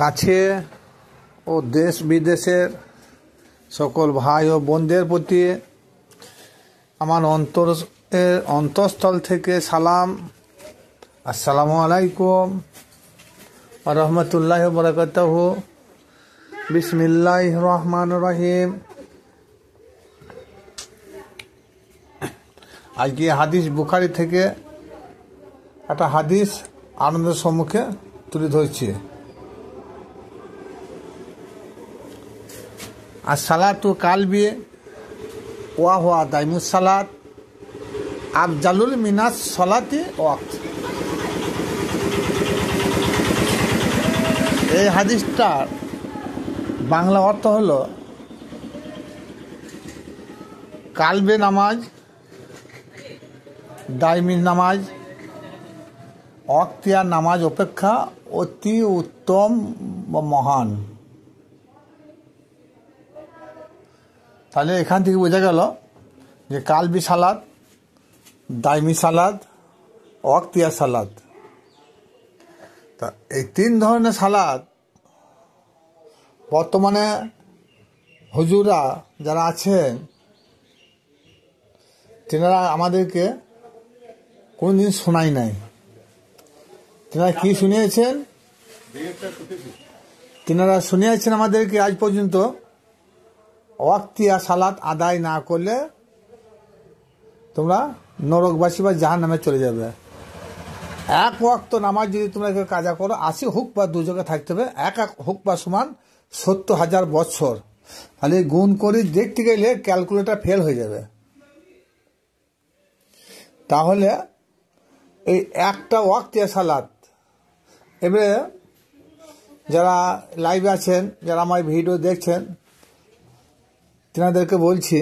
কাছে ও দেশ বিদেশের সকল ভাই ও বোনদের প্রতি আমার অন্তঃস্থল থেকে সালাম। আসসালামু আলাইকুম ওয়া রাহমাতুল্লাহি ওয়া বারাকাতুহু। বিসমিল্লাহির রহমানির রহিম। আজকে হাদিস বুখারী থেকে একটা হাদিস আনন্দের সম্মুখে তুলে ধরছি। আর সালাতু কালবি ওয়া হুয়া দাইমুস সালাত আফজালুল মিনাস সালাতি ওয়াক্ত। এই হাদিসটার বাংলা অর্থ হলো, কালবে নামাজ, দাইমি নামাজ অক্তিয়ার নামাজ অপেক্ষা অতি উত্তম বা মহান। তাহলে এখান থেকে বোঝা গেল যে কালবি সালাত, দাইমি সালাত, অক্তিয়ার সালাত, তা এই তিন ধরনের সালাত বর্তমানে হুজুরা যারা আছেন তেনারা আমাদেরকে কোনদিন শোনাই নাই। তেনারা কি শুনিয়েছেন? তেনারা শুনিয়েছেন আমাদেরকে আজ পর্যন্ত ওয়াক্তিয়া সালাত আদায় না করলে তোমরা নরকবাসী বা জাহান্নামে চলে যাবে। এক ওয়াক্ত নামাজ যদি তোমরা কাজা করো, 80 হুক বা দুযোগে থাকতে হবে। এক হুক বা সমান 70,000 বছর। তাহলে গুণ করে দেখতে গেলে ক্যালকুলেটর ফেল হয়ে যাবে। তাহলে এই একটা ওয়াক্তিয়া সালাত, এবারে যারা লাইভে আছেন, যারা আমার ভিডিও দেখছেন, তেনাদেরকে বলছি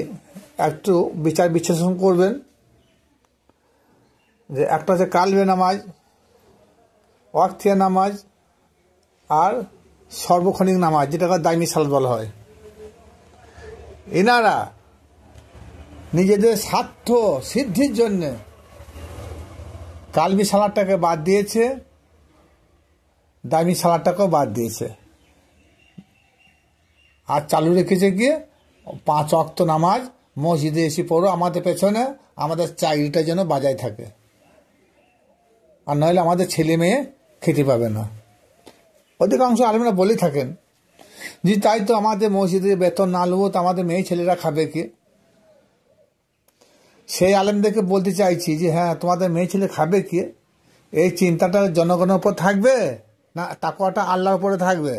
একটু বিচার বিশ্লেষণ করবেন যে একটা হচ্ছে কালবে নামাজ, ওয়াক্তিয়া নামাজ আর সর্বক্ষণিক নামাজ, যেটাকে দাইমি সালাত বলা হয়। এনারা নিজেদের স্বার্থ সিদ্ধির জন্য কালবি সালাতটাকে বাদ দিয়েছে, দাইমি সালাতটাকেও বাদ দিয়েছে, আর চালু রেখেছে গিয়ে 5 ওয়াক্ত নামাজ মসজিদে এসে পড়ো, আমাদের পেছনে আমাদের চাকরিটা যেন বাজায় থাকে, আর নইলে আমাদের ছেলে মেয়ে খেতে পাবে না। অধিকাংশ আলেমরা বলে থাকেন যে তাই তো আমাদের মসজিদে বেতন না নেবো তো আমাদের মেয়ে ছেলেরা খাবে কি? সেই আলেমদেরকে বলতে চাইছি যে হ্যাঁ, তোমাদের মেয়ে ছেলে খাবে কি, এই চিন্তাটা জনগণের উপর থাকবে না তাকওয়াটা আল্লাহর উপরে থাকবে?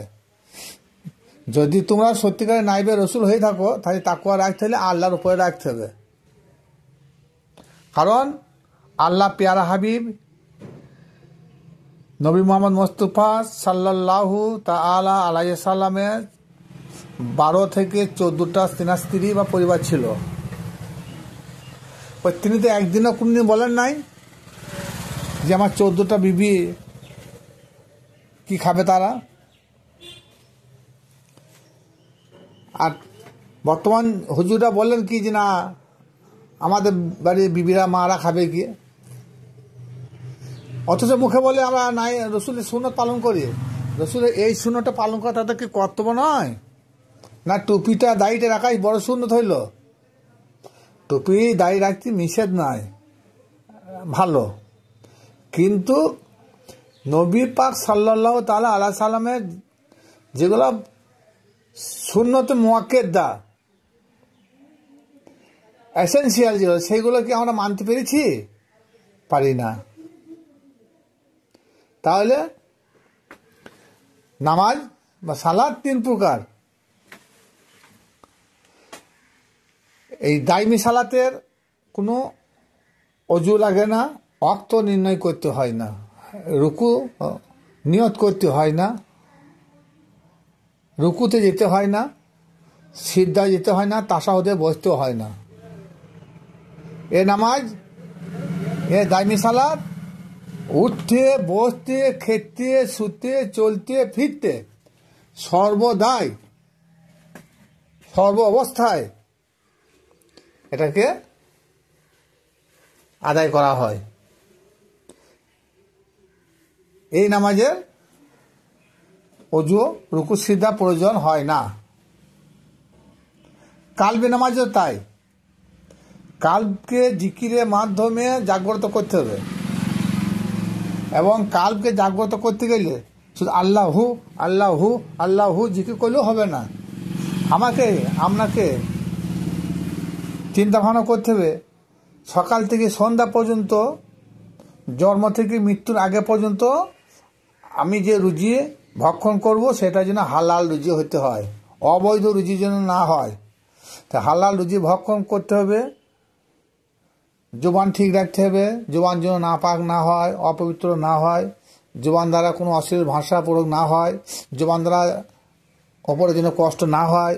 যদি তোমরা সত্যিকারে নাইবে রসুল হয়ে থাকো, তাহলে তাকওয়া রাখতে হলে আল্লাহর উপরে রাখতে হবে। কারণ আল্লাহ পেয়ারা হাবিব নবী মোহাম্মদ মুস্তাফা সাল্লাল্লাহু তাআলা আলাইহি সাল্লামের 12 থেকে 14টা স্ত্রী বা পরিবার ছিল। তিনি তো একদিনও কোনদিন বলেন নাই যে আমার 14টা বিবি কি খাবে তারা। আর বর্তমান হুজুররা বললেন কি যে না, আমাদের বাড়ির বিবিরা মারা খাবে কি, অথচ মুখে বলে আমরা নাই রসুলের সুন্নত পালন করি। রসুলের এই সুন্নতটা পালন করা তাদের কি কর্তব্য নয়? না টুপিটা দাড়িটা রাখাই বড় সুন্নত হইল? টুপি দাড়ি রাখতে নিষেধ নয়, ভালো, কিন্তু নবী পাক সাল্লাল্লাহু তাআলা আলাইহি সাল্লামের যেগুলো সুন্নতে মুআক্কাদা এসেনশিয়াল যেগুলো, সেইগুলো কি আমরা মানতে পেরেছি? পারি না। তাহলে নামাজ বা সালাত 3 প্রকার। এই দাইমি সালাতের কোনো অজু লাগে না, ওয়াক্ত নির্ণয় করতে হয় না, রুকু নিয়ত করতে হয় না, রুকুতে যেতে হয় না, সিজদায় যেতে হয় না, তাশাহুদে বসতে হয় না। এ নামাজ, এ দাইমি সালাত উঠতে বসতে খেতে শুতে চলতে ফিরতে সর্বদাই সর্ব অবস্থায় এটাকে আদায় করা হয়। এই নামাজের অজু রুকু সিজদা প্রয়োজন হয় না। কালবে নামাজও তাই, কালবকে জিকিরের মাধ্যমে জাগ্রত করতে হবে, এবং কালবকে জাগ্রত করতে গেলে শুধু আল্লাহু আল্লাহু আল্লাহু জিকির করলেও হবে না। আপনাকে চিন্তা ভাবনা করতে হবে সকাল থেকে সন্ধ্যা পর্যন্ত, জন্ম থেকে মৃত্যুর আগে পর্যন্ত আমি যে রুজি ভক্ষণ করব সেটা যেন হালাল রুজি হতে হয়, অবৈধ রুজি যেন না হয়। তা হালাল রুজি ভক্ষণ করতে হবে, জবান ঠিক রাখতে হবে, জবান যেন নাপাক না হয়, অপবিত্র না হয়, জবান দ্বারা কোনো অশ্লীল ভাষা প্রয়োগ না হয়, জবান দ্বারা অপরের জন্য কষ্ট না হয়।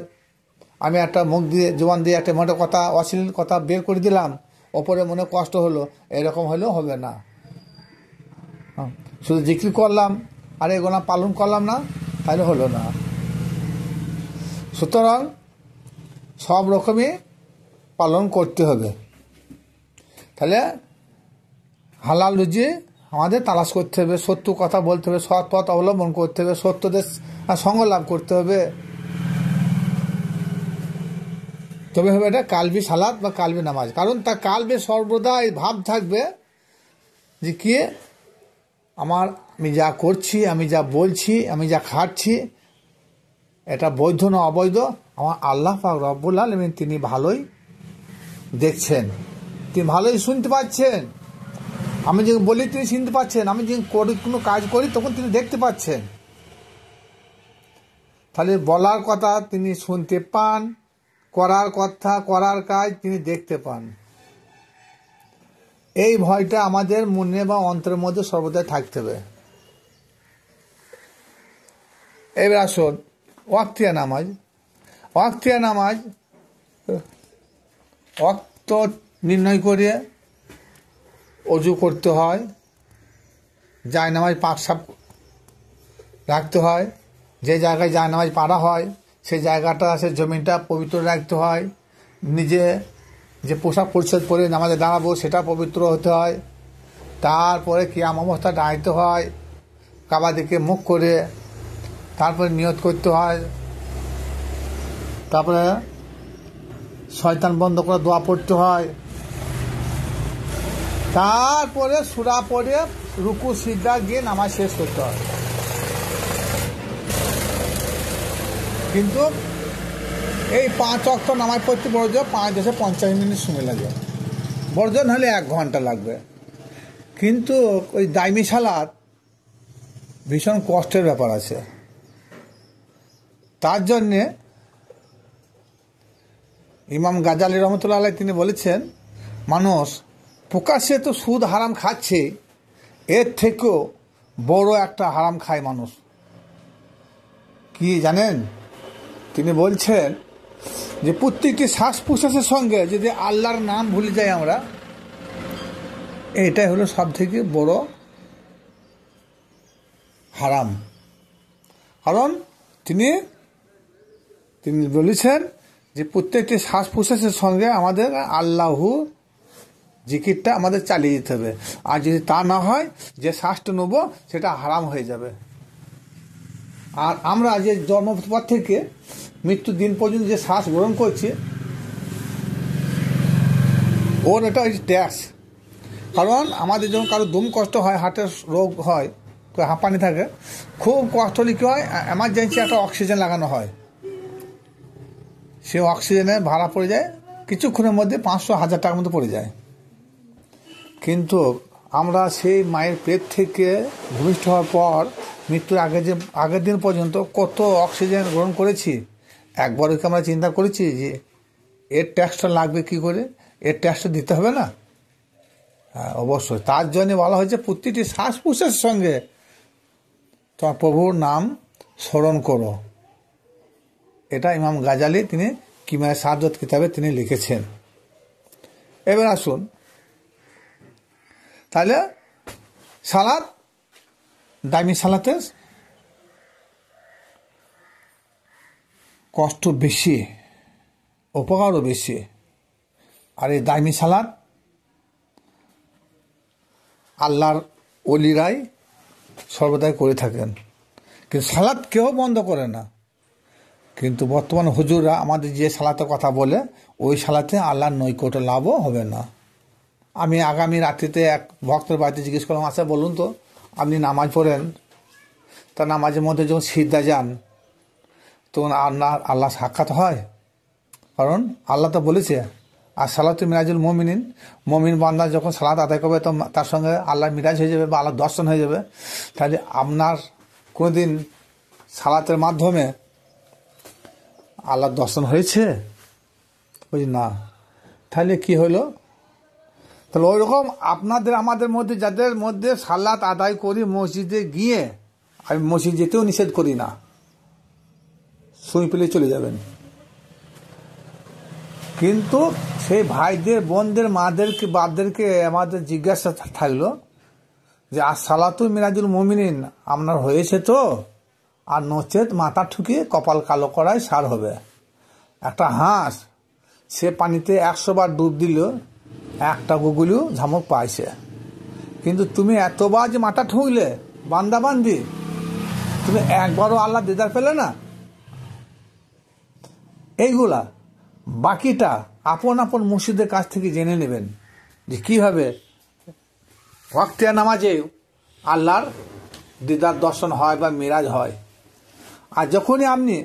আমি একটা মুখ দিয়ে জবান দিয়ে একটা মোটে কথা অশ্লীল কথা বের করে দিলাম, অপরের মনে কষ্ট হলো, এরকম হলেও হবে না। শুধু জিকির করলাম আর এগুলো পালন করলাম না, তাহলে হলো না। সুতরাং সব রকমই পালন করতে হবে। তাহলে হালাল রুজি আমাদের তালাশ করতে হবে, সত্য কথা বলতে হবে, সৎ পথ অবলম্বন করতে হবে, সত্যদের সঙ্গ লাভ করতে হবে, তবে হবে এটা কালবি সালাত বা কালবি নামাজ। কারণ তা কালবে সর্বদা এই ভাব থাকবে যে কি আমি যা করছি, আমি যা বলছি, আমি যা খাচ্ছি, এটা বৈধ না অবৈধ, আমার আল্লাহ পাক রব্বুল আলামিন তিনি ভালোই দেখছেন, তিনি ভালোই শুনতে পাচ্ছেন। আমি যখন বলি তিনি শুনতে পাচ্ছেন, আমি যখন কোনো কাজ করি তখন তিনি দেখতে পাচ্ছেন। তাহলে বলার কথা তিনি শুনতে পান, করার কথা করার কাজ তিনি দেখতে পান। এই ভয়টা আমাদের মনে বা অন্তরের মধ্যে সর্বদাই থাকতে হবে। এবার আসুন ওয়াক্তিয়া নামাজ। ওয়াক্তিয়া নামাজ ওয়াক্ত নির্ণয় করে অজু করতে হয়, জায়নামাজ পাক সাপ রাখতে হয়, যে জায়গায় জায়নামাজ পাড়া হয় সেই জায়গাটা, সে জমিনটা পবিত্র রাখতে হয়, নিজে যে পোশাক পরিচ্ছদ পরে নামাজে দাঁড়াবো সেটা পবিত্র হতে হয়। তারপরে কিয়াম অবস্থা দাঁড়াইতে হয় কাবা দিকে মুখ করে, তারপরে নিয়ত করতে হয়, তারপরে শয়তান বন্ধ করে দোয়া পড়তে হয়, তারপরে সূরা পড়ে রুকু সিজদা গিয়ে নামাজ শেষ করতে হয়। কিন্তু এই 5 ওয়াক্ত নামাজ পড়তে বড় 5-50 মিনিট সময় লাগে, বড়জন হলে 1 ঘন্টা লাগবে। কিন্তু ওই দাইমি সালাত ভীষণ কষ্টের ব্যাপার আছে। তার জন্যে ইমাম গাজালি রহমতুল্লাহ আলাইহি তিনি বলেছেন, মানুষ প্রকাশ্যে তো সুদ হারাম খাচ্ছে, এর থেকেও বড় একটা হারাম খায় মানুষ। কি জানেন? তিনি বলছেন যে প্রত্যেকটি শ্বাস প্রশ্বাসের সঙ্গে যদি আল্লাহর নাম ভুলে যাই আমরা, এটাই হলো সব থেকে বড় হারাম। কারণ তিনি বলেছেন যে প্রত্যেকটি শ্বাস প্রশ্বাসের সঙ্গে আমাদের আল্লাহু জিকিরটা আমাদের চালিয়ে যেতে হবে। আর যদি তা না হয়, যে শ্বাসটা নেব সেটা হারাম হয়ে যাবে। আর আমরা যে জন্মের পর থেকে মৃত্যুর দিন পর্যন্ত যে শ্বাস গ্রহণ করছি, ওর এটা ট্যাক্স। কারণ আমাদের যখন কারো দম কষ্ট হয়, হার্টের রোগ হয়, হাঁপানি থাকে, খুব কষ্ট হলে কী হয়, এমার্জেন্সি একটা অক্সিজেন লাগানো হয়, সে অক্সিজেনের ভাড়া পড়ে যায় কিছুক্ষণের মধ্যে 500-1000 টাকার মধ্যে পড়ে যায়। কিন্তু আমরা সেই মায়ের পেট থেকে ভূমিষ্ঠ হওয়ার পর মৃত্যুর আগের দিন পর্যন্ত কত অক্সিজেন গ্রহণ করেছি, একবারও কি আমরা চিন্তা করেছি যে এর ট্যাক্সটা লাগবে কি করে, এর ট্যাক্সটা দিতে হবে না? হ্যাঁ, অবশ্যই। তার জন্য বলা হয়েছে প্রতিটি শ্বাস প্রশ্বাসের সঙ্গে তোমার প্রভুর নাম স্মরণ করো। এটা ইমাম গাজালি তিনি কিমায়ে সাদত কিতাবে তিনি লিখেছেন। এবার আসুন, তাহলে সালাত, দামি সালাতে কষ্ট বেশি, উপকারও বেশি। আর এই দামি সালাত আল্লাহর ওলিরাই সর্বদাই করে থাকেন। কিন্তু সালাত কেউ বন্ধ করে না। কিন্তু বর্তমান হুজুররা আমাদের যে সালাতের কথা বলে, ওই সালাতে আল্লাহর নৈকট্য লাভও হবে না। আমি আগামী রাত্রিতে এক ভক্তের বাড়িতে জিজ্ঞেস করলাম, আচ্ছা বলুন তো, আপনি নামাজ পড়েন, তা নামাজের মধ্যে যখন সিজদা যান তখন আল্লাহ সাক্ষাৎ হয়? কারণ আল্লাহ তো বলেছে, আর সালাতু মিরাজুল মুমিনিন, মুমিন বান্দা যখন সালাত আদায় করবে তো তার সঙ্গে আল্লাহ মিরাজ হয়ে যাবে বা আল্লাহ দর্শন হয়ে যাবে। তাহলে আপনার কোনোদিন সালাতের মাধ্যমে আল্লাহ দর্শন হয়েছে? বুঝি না। তাহলে কি হলো? তাহলে ওই রকম আপনাদের আমাদের মধ্যে যাদের মধ্যে সালাত আদায় করি মসজিদে গিয়ে, আমি মসজিদ যেতেও নিষেধ করি না, শুই পেলে চলে যাবেন, কিন্তু সেই ভাইদের বোনদের মাদেরকে বাপদেরকে আমাদের জিজ্ঞাসা থাকলো যে আর সালাতু মিরাজুল মুমিনিন আপনার হয়েছে তো? আর নচেত মাথা ঠুকিয়ে কপাল কালো করাই সার হবে। একটা হাঁস সে পানিতে 100 বার ডুব দিল, একটা গুগুলিও ঝামক পাইছে, কিন্তু তুমি এতবার যে মাথা ঠুকলে বান্দাবান্দি, তুমি একবারও আল্লাহ দিদার পেলে না। এইগুলা বাকিটা আপন আপন মসজিদের কাছ থেকে জেনে নেবেন যে কীভাবে ওয়াক্তিয়া নামাজে আল্লাহর দিদার দর্শন হয় বা মিরাজ হয়। আর যখনই আপনি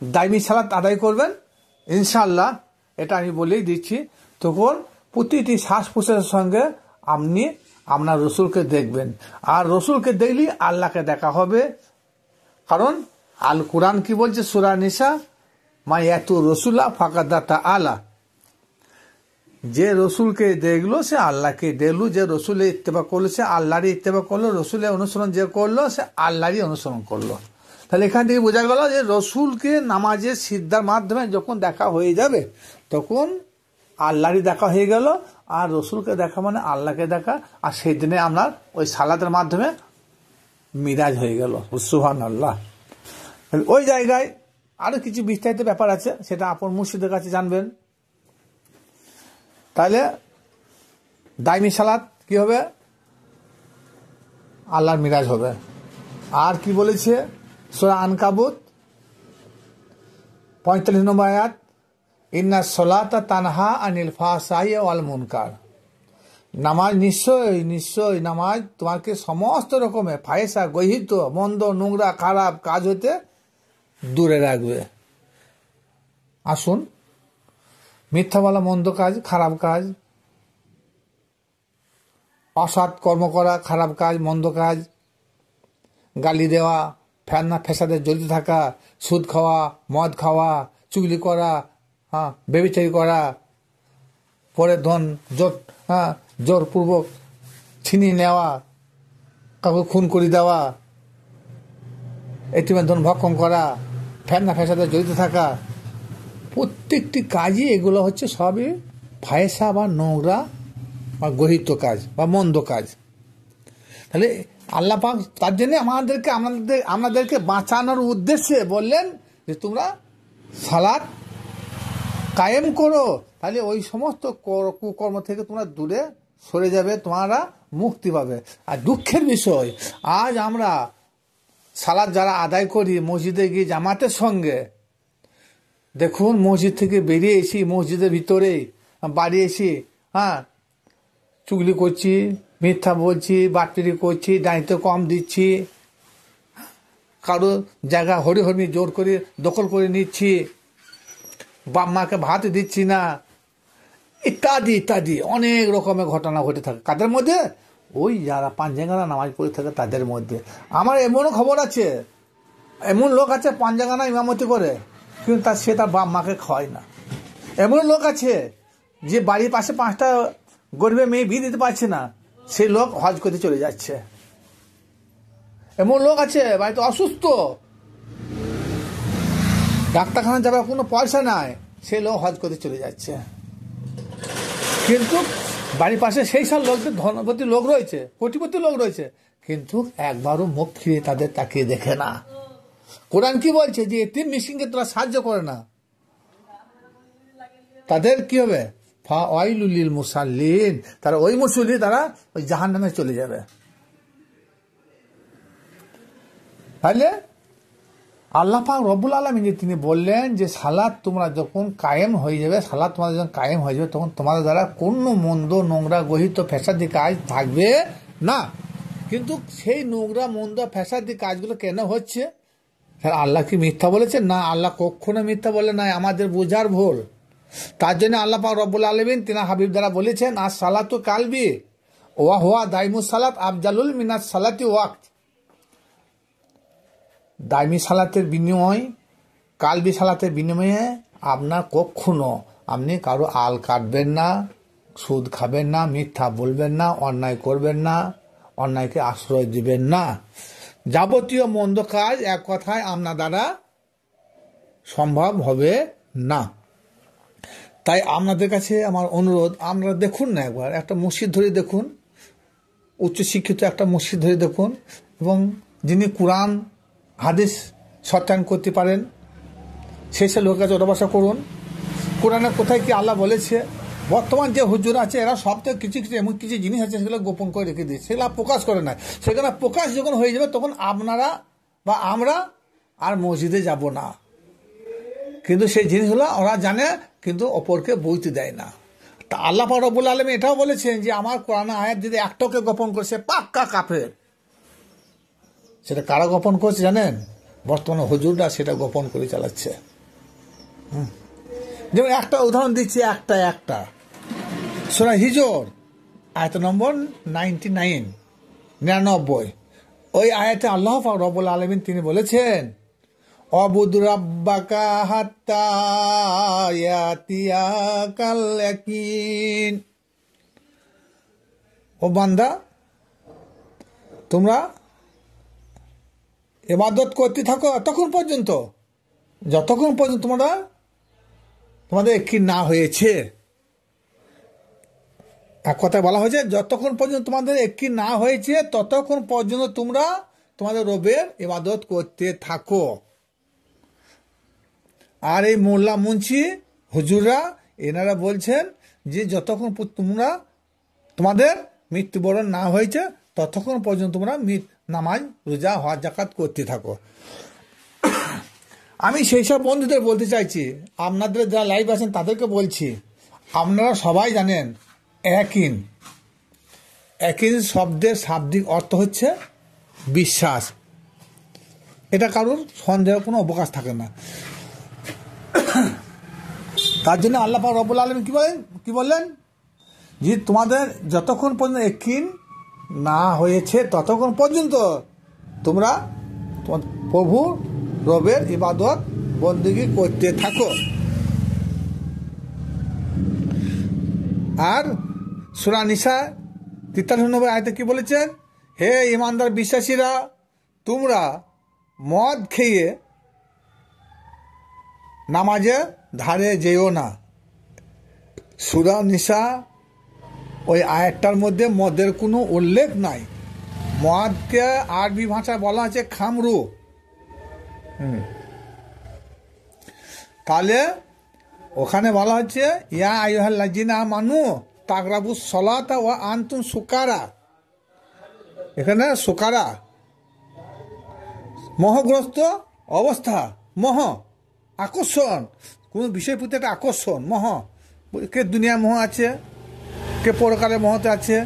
দাইমি সালাত আদায় করবেন, ইনশাআল্লাহ এটা আমি বলেই দিচ্ছি, তখন প্রতিটি শ্বাস প্রশ্বাসের সঙ্গে আপনি আপনার রসুলকে দেখবেন, আর রসুলকে দেখলেই আল্লাহকে দেখা হবে। কারণ আল কোরআন কি বলছে, সূরা নিসা, মা এত রসুল্লা ফাকাদাতা আলা, যে রসুলকে দেখলো সে আল্লাহকে দেখলো, যে রসুলে ইত্তেবা করলো সে আল্লাহরই ইত্তেবা করলো, রসুলের অনুসরণ যে করলো সে আল্লাহরই অনুসরণ করলো। তাহলে এখান থেকে বোঝা গেল যে রসুলকে নামাজের সিজদার মাধ্যমে যখন দেখা হয়ে যাবে তখন আল্লাহরই দেখা হয়ে গেল, আর রসুলকে দেখা মানে আল্লাহকে দেখা, আর সেই দিনে আপনার ওই সালাতের মাধ্যমে মিরাজ হয়ে গেল। সুবহানাল্লাহ। ওই জায়গায় আরো কিছু বিস্তারিত ব্যাপার আছে, সেটা আপন মুর্শিদের কাছে জানবেন। তাহলে দাইমি সালাত কি হবে? আল্লাহর মিরাজ হবে। আর কি বলেছে সূরা আনকাবুত 45 নম্বর আয়াত, ইন্না সলাতা তানহা আনিল ফাহশাই ওয়াল মুনকার, নামাজ নিশ্চয়ই নিশ্চয়ই নামাজ তোমাকে সমস্ত রকমের ফাহেসা, গহিত, মন্দ, নোংরা, খারাপ কাজ হতে দূরে রাখবে। আসুন, মিথ্যা বলা, মন্দ কাজ, খারাপ কাজ, অসৎ কর্ম করা, খারাপ কাজ, মন্দ কাজ, গালি দেওয়া, ফেতনা ফেসাদে জড়িত থাকা, সুদ খাওয়া, মদ খাওয়া, চুগলি করা, ব্যভিচারী করা, পরের ধন জোরপূর্বক ছিনিয়ে নেওয়া, কাউকে খুন করে দেওয়া, এটিমের ধন ভক্ষণ করা, ফেতনা ফেসাদে জড়িত থাকা, প্রত্যেকটি কাজই এগুলো হচ্ছে সবই ফাহেসা বা নোংরা বা গহিত কাজ বা মন্দ কাজ। তাহলে আল্লাহ পাক তার জন্য আমাদেরকে বাঁচানোর উদ্দেশ্যে বললেন যে তোমরা সালাত কায়েম করো, তাহলে ওই সমস্ত কুকর্ম থেকে তোমরা দূরে সরে যাবে, তোমরা মুক্তি পাবে। আর দুঃখের বিষয়, আজ আমরা সালাত যারা আদায় করি মসজিদে গিয়ে জামাতের সঙ্গে, দেখুন মসজিদ থেকে বেরিয়ে এসি, মসজিদের ভিতরে বাড়ি এসি, চুগলি করছি, মিথ্যা বলছি, বাটপিরি করছি, দায়িত্ব কম দিচ্ছি, কারো জায়গা হরিহরমি জোর করে দখল করে নিচ্ছি, বাপ মাকে ভাত দিচ্ছি না, ইত্যাদি ইত্যাদি অনেক রকমের ঘটনা ঘটে থাকে। কাদের মধ্যে? ওই যারা পাঞ্জাগানা নামাজ পড়ে থাকে তাদের মধ্যে। আমার এমনও খবর আছে, এমন লোক আছে পাঞ্জাগানা ইমামতি করে কিন্তু সে তার বাপ মাকে খাওয়ায় না। এমন লোক আছে যে বাড়ির পাশে 5টা গরিবের মেয়ে বিয়ে দিতে পারছে না, সেই লোক হজ করতে চলে যাচ্ছে। এমন লোক আছে বাড়িতে অসুস্থ, ডাক্তারখানা যাবার কোনো পয়সা নাই, সেই লোক হজ করতে চলে যাচ্ছে। কিন্তু বাড়ির পাশে সেই সব লোকদের ধনপতি লোক রয়েছে, কোটিপতি লোক রয়েছে, কিন্তু একবারও মুখ ফিরে তাদের তাকিয়ে দেখে না। কোরআন কি বলছে? যে এতিম মিসকিনকে তোরা সাহায্য করে না, তাদের কি হবে? ফাওয়াইলুল মুসাল্লিন, তারা ওই মুসল্লি, তারা ওই জাহান্নামে চলে যাবে। তাহলে আল্লাহ পাক রব্বুল আলামিন যে তিনি বললেন যে সালাত তোমরা যখন কায়েম হয়ে যাবে, সালাত তোমাদের যখন কায়েম হয়ে যাবে, তখন তোমাদের দ্বারা কোনো মন্দ নোংরা গহিত ফ্যাসাদি কাজ থাকবে না। কিন্তু সেই নোংরা মন্দ ফ্যাসাদি কাজগুলো কেন হচ্ছে? আল্লাহ কি মিথ্যা বলেছে? না, আল্লাহ কখনো মিথ্যা বলে নাই, আমাদের বোঝার ভুল। তার জন্য আল্লাহ পাক রব্বুল আলামিন তিনি হাবিব দ্বারা বলেছেন, আর সালাতু কালবি ওয়া হুয়া দাইমুস সালাত আফজালুল মিনাস সালাতি ওয়াক্ত। দাইমি সালাতের বিনিময়, কালবি সালাতের বিনিময়ে আপনার কখনো আপনি কারো আল কাটবেন না, সুদ খাবেন না, মিথ্যা বলবেন না, অন্যায় করবেন না, অন্যায়কে আশ্রয় দিবেন না। যাবতীয় মন্দ কাজ এক কথায় আপনার দ্বারা সম্ভব হবে না। তাই আপনাদের কাছে আমার অনুরোধ, আপনারা দেখুন না, একবার একটা মসজিদ ধরে দেখুন, উচ্চশিক্ষিত একটা মসজিদ ধরে দেখুন, এবং যিনি কোরআন হাদিস সত্যায়ন করতে পারেন সেই সব লোকের কাছে ওঠাবসা করুন। কোরআনে কোথায় কি আল্লাহ বলেছে? বর্তমান যে হুজুর আছে এরা সব থেকে কিছু কিছু এমন কিছু জিনিস আছে সেগুলো গোপন করে রেখে দিয়েছে, সেগুলো প্রকাশ করে না। সেখানে প্রকাশ যখন হয়ে যাবে তখন আপনারা বা আমরা আর মসজিদে যাব না। কিন্তু সেই জিনিসগুলো ওরা জানে, কিন্তু অপরকে বইতে দেয় না। তা আল্লাহ পাক রব্বুল আলামিন এটাও বলেছেন যে আমার কোরআন আয়াত যদি একটাকে গোপন করছে পাক্কা কাফের। সেটা কারা গোপন করছে জানেন? বর্তমানে হুজুররা সেটা গোপন করে চালাচ্ছে। যেমন একটা উদাহরণ দিচ্ছি, একটা সূরা হিজর আয়াত নম্বর 99। ওই আয়াতে আল্লাহ পাক রব্বুল আলামিন তিনি বলেছেন, অবুদ রাব্বাকা হাত্তা ইয়াতিয়াকাল ইয়াকিন। ও বান্দা, তোমরা ইবাদত করতে থাকো ততক্ষণ পর্যন্ত, যতক্ষণ পর্যন্ত তোমাদের কি না হয়েছে। এক কথায় বলা হয়েছে, যতক্ষণ পর্যন্ত তোমাদের একই না হয়েছে ততক্ষণ পর্যন্ত তোমরা তোমাদের রবের ইবাদত করতে থাকো। আর এই মোল্লা মুন্সি হুজুররা এনারা বলছেন যে যতক্ষণ তোমাদের মৃত্যুবরণ না হয়েছে ততক্ষণ পর্যন্ত তোমরা নামাজ, রোজা, হজ, যাকাত করতে থাকো। আমি সেই সব বন্ধুদের বলতে চাইছি, আপনাদের যারা লাইভ আছেন তাদেরকে বলছি, আপনারা সবাই জানেন ইয়াকিন শব্দের শাব্দিক অর্থ হচ্ছে বিশ্বাস। এটা কারোর সন্দেহ কোনো অবকাশ থাকে না। তার জন্য আল্লাহ পাক রব্বুল আলামিন কি বললেন যে তোমাদের যতক্ষণ পর্যন্ত ইয়াকিন না হয়েছে ততক্ষণ পর্যন্ত তোমরা তোমার প্রভু রবের ইবাদত বন্দেগী করতে থাকো। আর সূরা নিসা 43 আয়াতে কি বলেছেন? হে ঈমানদার বিশ্বাসীরা, তোমরা মদ খেয়ে নামাজের ধারে যেও না। সূরা নিসা ওই আয়াতটার মধ্যে মদের কোনো উল্লেখ নাই। মদকে আরবি ভাষায় বলা আছে খামরু। তাহলে ওখানে বলা হচ্ছে ইয়া আইয়ুহাল্লাযিনা আমানু তাকরাবুস সালাতা ওয়া আনতুম সুকারা। এখানে সুকারা মোহগ্রস্ত অবস্থা, মোহ আকর্ষণ, কোন বিষয়ের প্রতি একটা আকর্ষণ, মোহ। কে দুনিয়া মোহ আছে, কে পরকালের মোহতে আছে,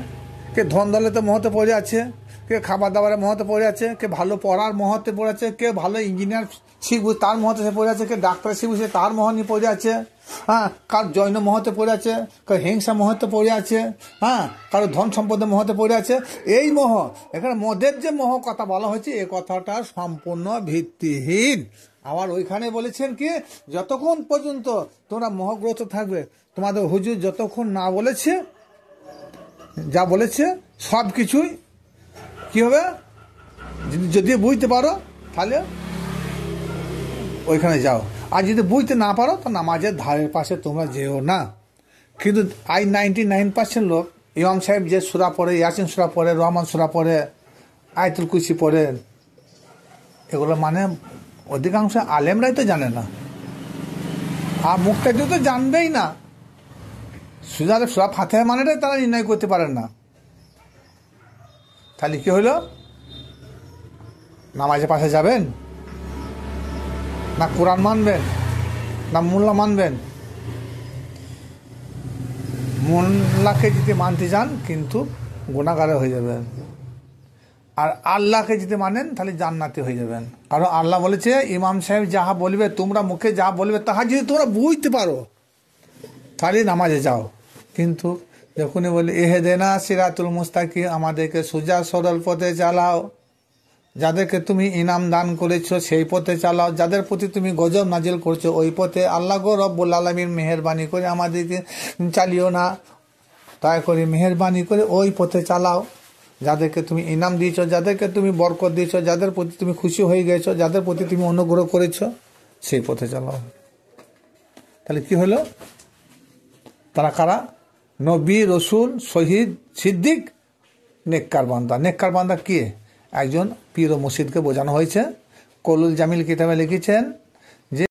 কে ধন দলেতে মোহতে পড়ে আছে, কে খাবার দাবারের মোহতে পড়ে আছে, কে ভালো পড়ার মোহতে পড়ে আছে, কে ভালো ইঞ্জিনিয়ার শিখবো তার মোহতে সে পড়ে আছে, কে ডাক্তার শিখবো সে তার মোহ নিয়ে পড়ে আছে। হ্যাঁ, কার জৈন মোহতে পড়ে আছে, কার হিংসা মোহতে পড়ে আছে, হ্যাঁ, কারো ধন সম্পদের মোহতে পড়ে আছে। এই মোহ, এখানে মদের যে মোহ কথা বলা হয়েছে এ কথাটা সম্পূর্ণ ভিত্তিহীন। আবার ওইখানে বলেছেন কি, যতক্ষণ পর্যন্ত তোমরা মোহগ্রস্ত থাকবে, তোমাদের হুজুর যতক্ষণ না বলেছে, যা বলেছে সব কিছুই কি হবে, যদি বুঝতে পারো তাহলে ওইখানে যাও, আর যদি বুঝতে না পারো তো নামাজের ধারের পাশে তোমরা যেও না। কিন্তু 99% লোক ইমাম সাহেব যে সূরা পড়ে, ইয়াসিন সূরা পড়ে, রহমান সূরা পড়ে, আয়াতুল কুরসি পড়ে, এগুলো মানে অধিকাংশ আলেমরাই তো জানে না, আর মুক্তাদিও তো জানবেই না। সূরা ফাতিহা মানেটাই তারা নির্ণয় করতে পারেন না। তাহলে কি হলো? নামাজের পাশে যাবেন? না কোরআন মানবেন, না মোল্লা মানবেন? মোল্লাকে যদি মানতে যান কিন্তু গুনাহগার হয়ে যাবেন, আর আল্লাহকে যদি মানেন তাহলে জান্নাতি হয়ে যাবেন। কারণ আল্লাহ বলেছে ইমাম সাহেব যাহা বলবে, তোমরা মুখে যা বলবে তাহা যদি তোমরা বুঝতে পারো তাহলে নামাজে যাও। কিন্তু যখনই বলি ইহদিনা সিরাতুল মুস্তাকিম, আমাদেরকে সোজা সরল পথে চালাও, যাদেরকে তুমি ইনাম দান করেছো সেই পথে চালাও, যাদের প্রতি তুমি গজব নাজিল করছো ওই পথে আল্লাহ গো রব্বুল আলামিন মেহেরবানি করে আমাদেরকে চালিও না, তাই করে মেহেরবানি করে ওই পথে চালাও। যাদেরকে তুমি ইনাম দিয়েছো, যাদেরকে তুমি বরকত দিয়েছো, যাদের প্রতি তুমি খুশি হয়ে গেছো, যাদের প্রতি তুমি অনুগ্রহ করেছো সেই পথে চালাও। তাহলে কি হলো? তারা কারা? নবী, রসুল, শহীদ, সিদ্দিক, নেককার বান্দা। নেককার বান্দা কি? একজন পীর ও মুর্শিদকে বোঝানো হয়েছে। কলুল জামিল কিতাবে লিখেছেন